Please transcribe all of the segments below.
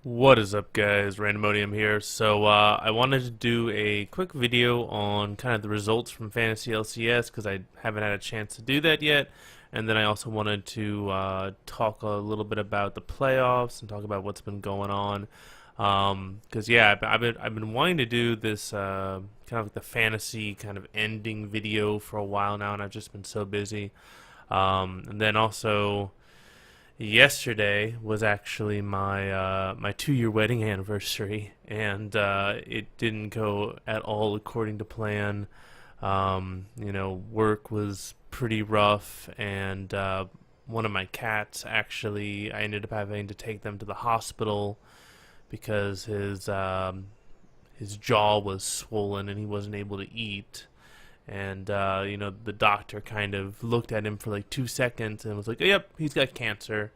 What is up, guys? Randomodium here. I wanted to do a quick video on kind of the results from Fantasy LCS because I haven't had a chance to do that yet. And then I also wanted to talk a little bit about the playoffs and talk about what's been going on. Because yeah, I've been wanting to do this kind of like the fantasy kind of ending video for a while now, and I've just been so busy. And then also. Yesterday was actually my 2-year wedding anniversary, and it didn't go at all according to plan. Work was pretty rough, and one of my cats actually, I ended up having to take them to the hospital because his jaw was swollen and he wasn't able to eat. And the doctor kind of looked at him for like 2 seconds and was like, "Yep, he's got cancer."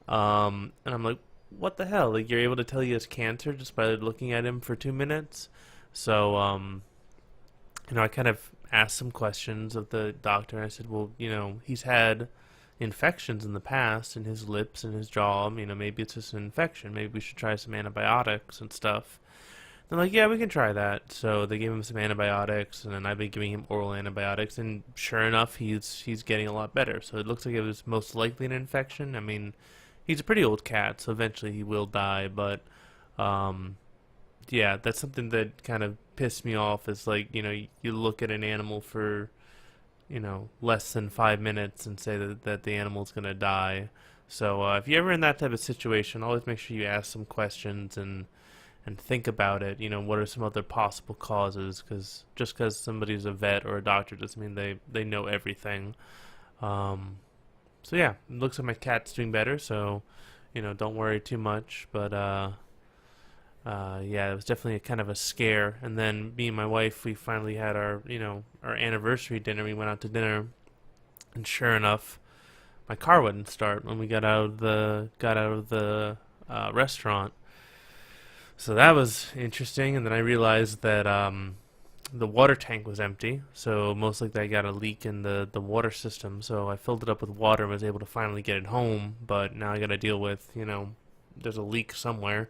And I'm like, "What the hell? Like, you're able to tell he has cancer just by looking at him for 2 minutes?" So, I kind of asked some questions of the doctor. And I said, "Well, he's had infections in the past in his lips and his jaw. Maybe it's just an infection. Maybe we should try some antibiotics and stuff." They're like, "Yeah, we can try that." So they gave him some antibiotics, and then I've been giving him oral antibiotics, and sure enough, he's getting a lot better. So it looks like it was most likely an infection. I mean, he's a pretty old cat, so eventually he will die. But yeah, that's something that kind of pissed me off. Is like, you look at an animal for less than 5 minutes and say that the animal's gonna die. So if you're ever in that type of situation, always make sure you ask some questions and think about it. What are some other possible causes? Because just because somebody's a vet or a doctor doesn't mean they know everything. So yeah, it looks like my cat's doing better. So don't worry too much. But yeah, it was definitely a kind of a scare. And then me and my wife, we finally had our anniversary dinner. We went out to dinner, and sure enough, my car wouldn't start when we got out of the restaurant. So that was interesting, and then I realized that the water tank was empty, so most likely I got a leak in the water system. So I filled it up with water and was able to finally get it home, but now I got to deal with, there's a leak somewhere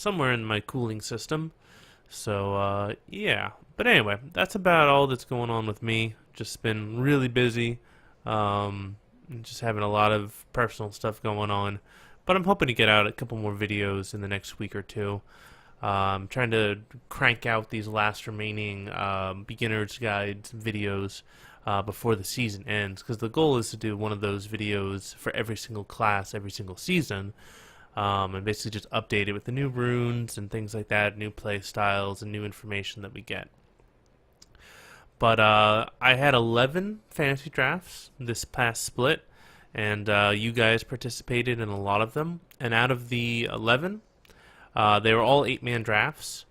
in my cooling system. So yeah, but anyway, that's about all that's going on with me. Just been really busy, and just having a lot of personal stuff going on. But I'm hoping to get out a couple more videos in the next week or two. I'm trying to crank out these last remaining beginner's guides videos before the season ends, because the goal is to do one of those videos for every single class, every single season, and basically just update it with the new runes and things like that, new play styles and new information that we get. But I had 11 fantasy drafts this past split, and you guys participated in a lot of them. And out of the 11, they were all 8-man drafts.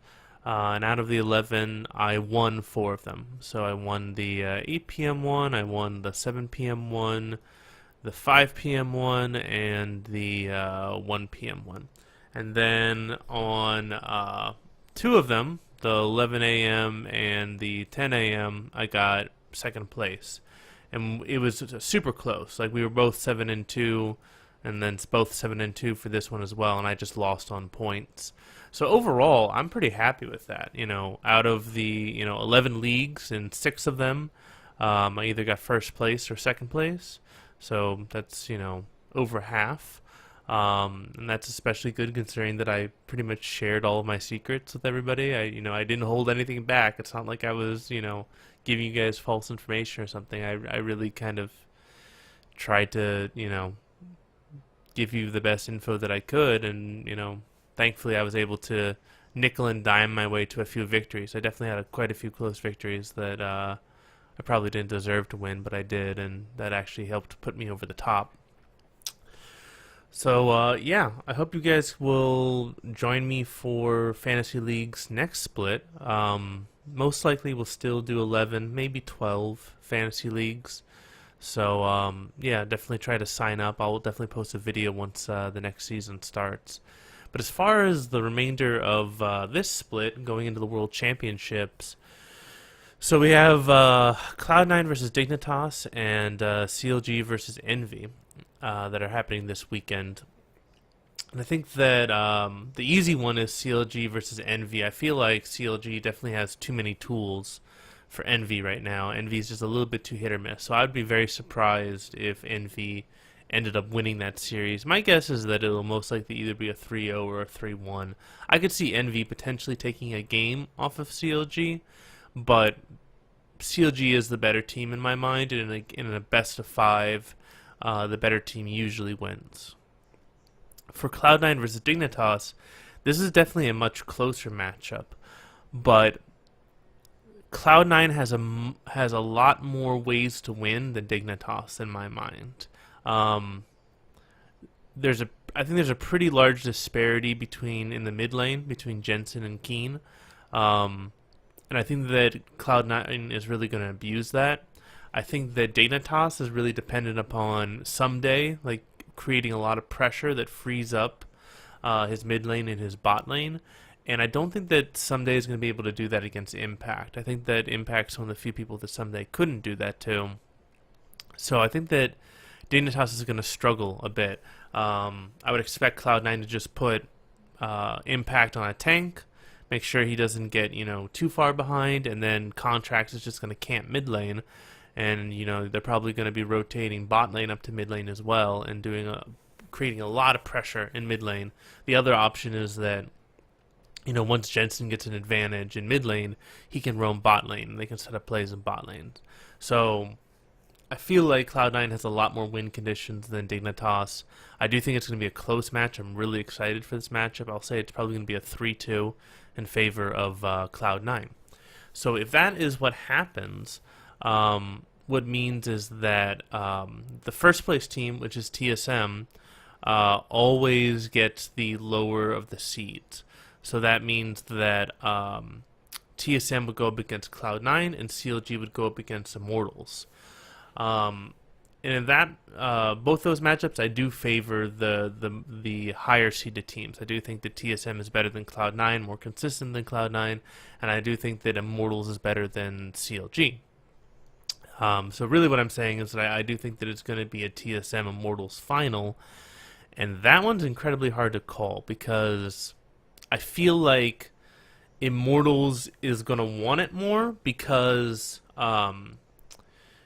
And out of the 11, I won 4 of them. So I won the 8 p.m. one, I won the 7 p.m. one, the 5 p.m. one, and the 1 p.m. one. And then on 2 of them, the 11 a.m. and the 10 a.m., I got second place. And it was super close. Like, we were both 7-2, and then both 7-2 for this one as well. And I just lost on points. So overall, I'm pretty happy with that. Out of the 11 leagues, in 6 of them, I either got first place or second place. So that's over half. And that's especially good considering that I pretty much shared all of my secrets with everybody. I didn't hold anything back. It's not like I was giving you guys false information or something. I really kind of tried to give you the best info that I could, and thankfully I was able to nickel and dime my way to a few victories. I definitely had quite a few close victories that I probably didn't deserve to win, but I did, and that actually helped put me over the top. So yeah, I hope you guys will join me for Fantasy League's next split. Most likely we'll still do 11, maybe 12 Fantasy Leagues. So yeah, definitely try to sign up. I'll definitely post a video once the next season starts. But as far as the remainder of this split going into the World Championships, so we have Cloud9 versus Dignitas and CLG versus Envy that are happening this weekend. And I think that the easy one is CLG versus Envy. I feel like CLG definitely has too many tools for Envy right now. Envy is just a little bit too hit or miss. So I'd be very surprised if Envy ended up winning that series. My guess is that it'll most likely either be a 3-0 or a 3-1. I could see Envy potentially taking a game off of CLG, but CLG is the better team in my mind, and in a best of five, the better team usually wins. For Cloud9 versus Dignitas, this is definitely a much closer matchup, but Cloud9 has a lot more ways to win than Dignitas in my mind. Um, I think there's a pretty large disparity between in the mid lane between Jensen and Keen, and I think that Cloud9 is really going to abuse that. I think that Dignitas is really dependent upon someday like creating a lot of pressure that frees up his mid lane and his bot lane. And I don't think that Someday is going to be able to do that against Impact. I think that Impact's one of the few people that Someday couldn't do that to. So I think that Dignitas is going to struggle a bit. I would expect Cloud9 to just put Impact on a tank, make sure he doesn't get too far behind, and then Contracts is just going to camp mid lane, and they're probably going to be rotating bot lane up to mid lane as well, and creating a lot of pressure in mid lane. The other option is that once Jensen gets an advantage in mid lane, he can roam bot lane, and they can set up plays in bot lane. So I feel like Cloud9 has a lot more win conditions than Dignitas. I do think it's going to be a close match. I'm really excited for this matchup. I'll say it's probably going to be a 3-2 in favor of Cloud9. So if that is what happens, what means is that the first place team, which is TSM, always gets the lower of the seeds. So that means that TSM would go up against Cloud9 and CLG would go up against Immortals. And in that, both those matchups, I do favor the higher seeded teams. I do think that TSM is better than Cloud9, more consistent than Cloud9, and I do think that Immortals is better than CLG. So really what I'm saying is that I do think that it's going to be a TSM Immortals final, and that one's incredibly hard to call because I feel like Immortals is going to want it more because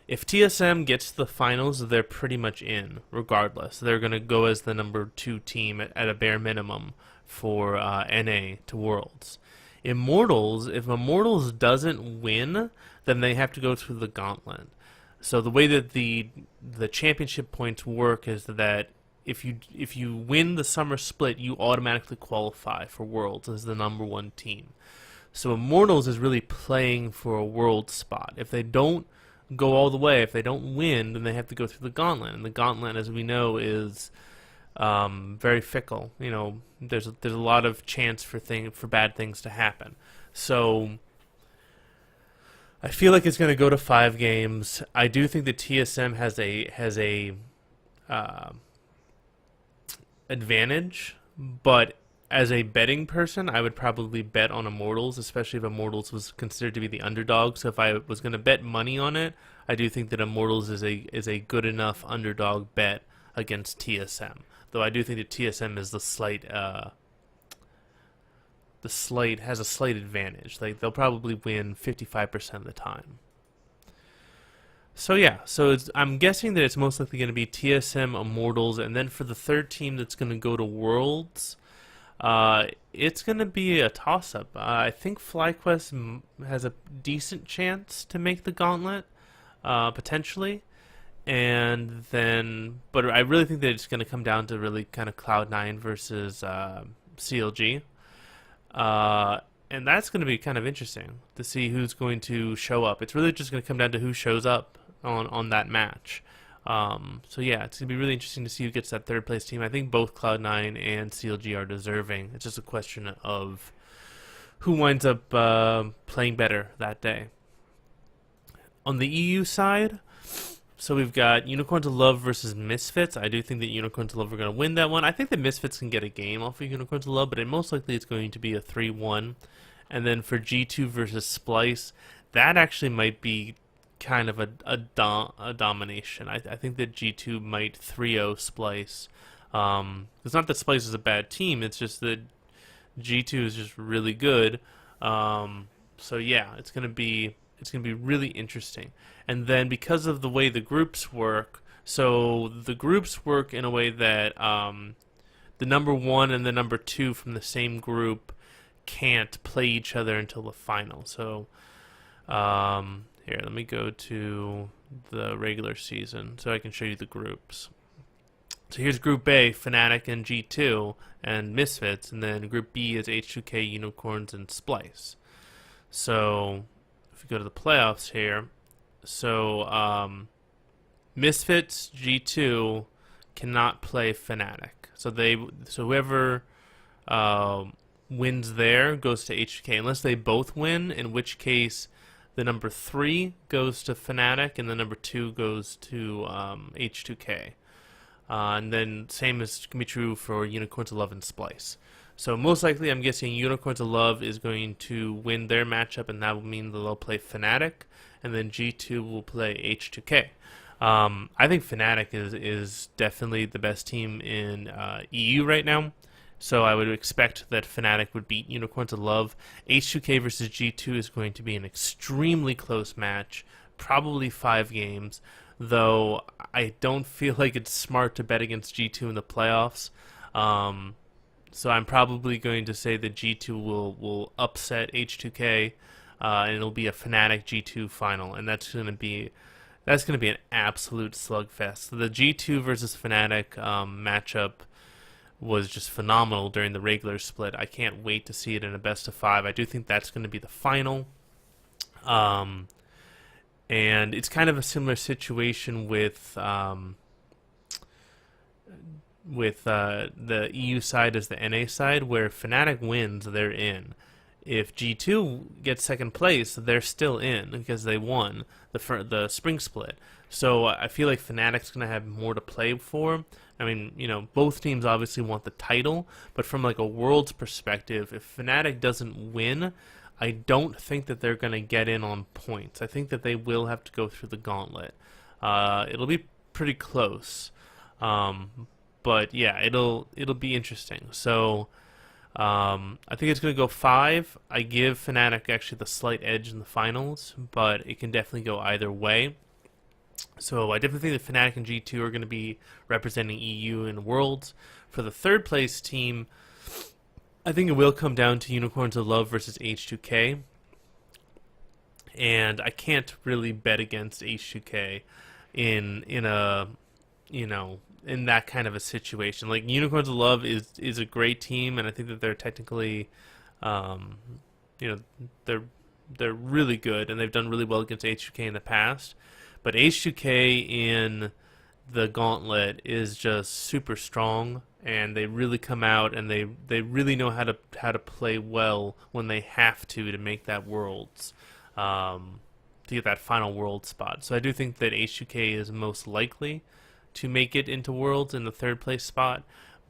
if TSM gets to the finals, they're pretty much in regardless. They're going to go as the number 2 team at a bare minimum for NA to Worlds. Immortals, if Immortals doesn't win, then they have to go through the gauntlet. So the way that the championship points work is that if you win the summer split, you automatically qualify for Worlds as the number 1 team. So Immortals is really playing for a World spot. If they don't go all the way, if they don't win, then they have to go through the gauntlet. And the gauntlet, as we know, is very fickle. There's a lot of chance for bad things to happen. So I feel like it's going to go to 5 games. I do think that TSM has a advantage, but as a betting person, I would probably bet on Immortals, especially if Immortals was considered to be the underdog. So if I was going to bet money on it, I do think that Immortals is a good enough underdog bet against TSM. Though I do think that TSM is has a slight advantage. Like they'll probably win 55% of the time. So yeah, I'm guessing that it's most likely going to be TSM, Immortals, and then for the third team that's going to go to Worlds, it's going to be a toss-up. I think FlyQuest has a decent chance to make the gauntlet, potentially, and then, but I really think that it's going to come down to really kind of Cloud9 versus CLG, and that's going to be kind of interesting to see who's going to show up. It's really just going to come down to who shows up on that match. So yeah, it's going to be really interesting to see who gets that third place team. I think both Cloud9 and CLG are deserving. It's just a question of who winds up playing better that day. On the EU side, so we've got Unicorns of Love versus Misfits. I do think that Unicorns of Love are going to win that one. I think that Misfits can get a game off of Unicorns of Love, but most likely it's going to be a 3-1. And then for G2 versus Splice, that actually might be kind of a domination. I think that G2 might 3-0 Splice. It's not that Splice is a bad team. It's just that G2 is just really good. So yeah, it's gonna be really interesting. And then because of the way the groups work, so the groups work in a way that the number one and the number two from the same group can't play each other until the final. So here, let me go to the regular season so I can show you the groups. So here's Group A, Fnatic and G2 and Misfits, and then Group B is H2K, Unicorns, and Splice. So if we go to the playoffs here, so Misfits, G2 cannot play Fnatic. So whoever wins there goes to H2K, unless they both win, in which case the number 3 goes to Fnatic and the number 2 goes to H2K. And then same is can be true for Unicorns of Love and Splice. So most likely, I'm guessing Unicorns of Love is going to win their matchup, and that will mean that they'll play Fnatic, and then G2 will play H2K. I think Fnatic is definitely the best team in EU right now. So I would expect that Fnatic would beat Unicorns of Love. H2K versus G2 is going to be an extremely close match, probably 5 games, though I don't feel like it's smart to bet against G2 in the playoffs. So I'm probably going to say that G2 will upset H2K, and it'll be a Fnatic G2 final, and that's going to be an absolute slugfest. The G2 versus Fnatic matchup was just phenomenal during the regular split. I can't wait to see it in a best of 5. I do think that's going to be the final. And it's kind of a similar situation with the EU side as the NA side, where Fnatic wins, they're in. If G2 gets second place, they're still in because they won the spring split. So I feel like Fnatic's going to have more to play for. I mean, both teams obviously want the title, but from like a world's perspective, if Fnatic doesn't win, I don't think that they're going to get in on points. I think that they will have to go through the gauntlet. It'll be pretty close, but yeah, it'll be interesting. So I think it's going to go 5. I give Fnatic actually the slight edge in the finals, but it can definitely go either way. So I definitely think that Fnatic and G2 are going to be representing EU in Worlds. For the third place team, I think it will come down to Unicorns of Love versus H2K. And I can't really bet against H2K in that kind of a situation. Like, Unicorns of Love is a great team, and I think that they're technically they're really good, and they've done really well against H2K in the past. But H2K in the gauntlet is just super strong, and they really come out, and they really know how to play well when they have to make that Worlds, to get that final World spot. So I do think that H2K is most likely to make it into Worlds in the third place spot,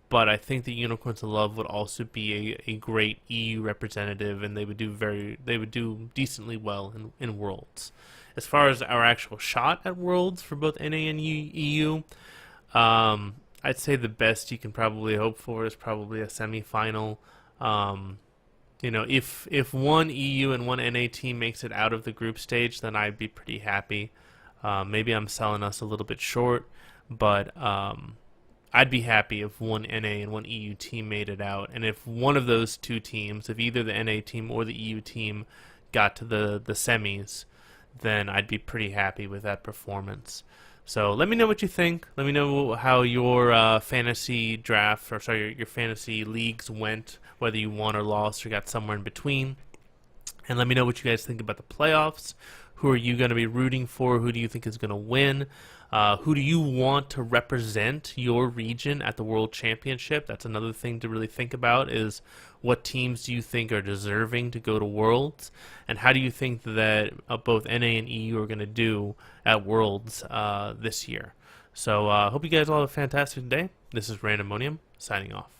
but I think the Unicorns of Love would also be a great EU representative, and they would do decently well in Worlds. As far as our actual shot at Worlds for both NA and EU, I'd say the best you can probably hope for is probably a semifinal. If one EU and one NA team makes it out of the group stage, then I'd be pretty happy. Maybe I'm selling us a little bit short, but I'd be happy if one NA and one EU team made it out. And if one of those two teams, if either the NA team or the EU team got to the semis, then I'd be pretty happy with that performance. So let me know what you think. Let me know how your fantasy draft, your fantasy leagues went, whether you won or lost or got somewhere in between. And let me know what you guys think about the playoffs. Who are you going to be rooting for? Who do you think is going to win? Who do you want to represent your region at the World Championship? That's another thing to really think about, is what teams do you think are deserving to go to Worlds? And how do you think that both NA and EU are going to do at Worlds this year? So I hope you guys all have a fantastic day. This is Randomonium, signing off.